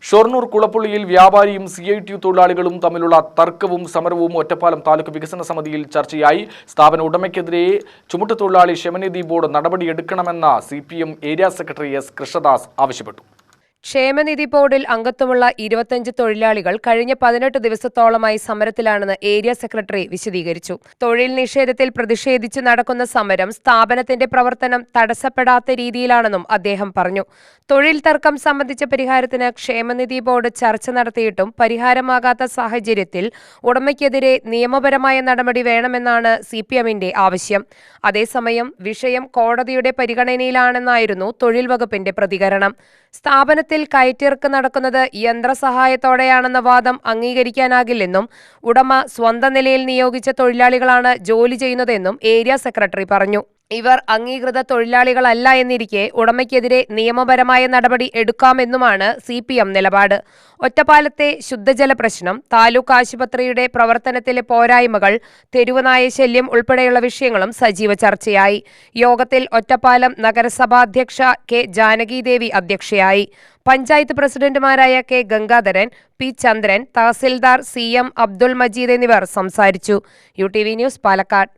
Shoranur കുളപ്പുള്ളിയിൽ വ്യാപാരിയും CITU തൊഴിലാളികളും തമ്മിലുള്ള തർക്കവും സമരവും ഒറ്റപ്പാലം താലൂക്ക് വികസന സമിതിയിൽ ചർച്ചയായി. സ്ഥാപന ഉടമയ്ക്കെതിരെ ചുമട്ടുതൊഴിലാളി ക്ഷേമനിധി ബോർഡ് നടപടിയെടുക്കണമെന്ന CPM area secretary S Krishnadas ആവശ്യപ്പെട്ടു. ക്ഷേമനിധി ബോർഡിൽ അംഗത്വമുള്ള 25 തൊഴിലാളികൾ കഴിഞ്ഞ 18 ദിവസത്തോളമായി സമരത്തിലാണെന്ന് ഏരിയ സെക്രട്ടറി വിശദീകരിച്ചു. തൊഴിൽ നിഷേധത്തിൽ പ്രതിഷേധിച്ച് നടക്കുന്ന സമരം സ്ഥാപനത്തിന്റെ പ്രവർത്തനം തടസ്സപ്പെടാത്ത രീതിയിലാണെന്നും അദ്ദേഹം പറഞ്ഞു. തൊഴിൽ തർക്കം സംബന്ധിച്ച പരിഹാരത്തിന് ക്ഷേമനിധി ബോർഡ് ചർച്ച നടത്തിയിട്ടും പരിഹാരമാകാത്ത സാഹചര്യത്തിൽ ഉടമയ്ക്കെതിരെ നിയമപരമായ നടപടി വേണമെന്നാണ് CPMന്റെ ആവശ്യം. അതേസമയം വിഷയം കോടതിയുടെ പരിഗണനയിലാണെന്നായിരുന്നു തൊഴിൽ വകുപ്പിന്റെ പ്രതികരണം. സ്ഥാപനത്തിൽ കയറ്റിറക്ക് നടക്കുന്നത് യന്ത്രസഹായത്തോടെയാണെന്ന വാദം അംഗീകരിക്കാനാകില്ലെന്നും ഉടമ സ്വന്തം നിലയിൽ നിയോഗിച്ച തൊഴിലാളികളാണ് ജോലി ചെയ്യുന്നതെന്നും ഏരിയ സെക്രട്ടറി പറഞ്ഞു. ഇവർ അംഗീകൃത തൊഴിലാളികളല്ല എന്നിരിക്കെ ഉടമയ്ക്കെതിരെ നിയമപരമായ നടപടി എടുക്കാമെന്നുമാണ് CPM നിലപാട്. ഒറ്റപ്പാലത്തെ ശുദ്ധജല പ്രശ്നം, താലൂക്ക് ആശുപത്രിയുടെ പ്രവർത്തനത്തിലെ പോരായ്മകൾ, തെരുവുനായ ശല്യം ഉൾപ്പെടെയുള്ള വിഷയങ്ങളും സജീവ ചർച്ചയായി. യോഗത്തിൽ ഒറ്റപ്പാലം നഗരസഭാധ്യക്ഷ K ജാനകിദേവി അധ്യക്ഷയായി. പഞ്ചായത്ത് പ്രസിഡന്റുമാരായ K ഗംഗാധരൻ, P ചന്ദ്രൻ, തഹസിൽദാർ CM അബ്ദുൾ മജീദ് എന്നിവർ സംസാരിച്ചു. UTV news, Palakkad.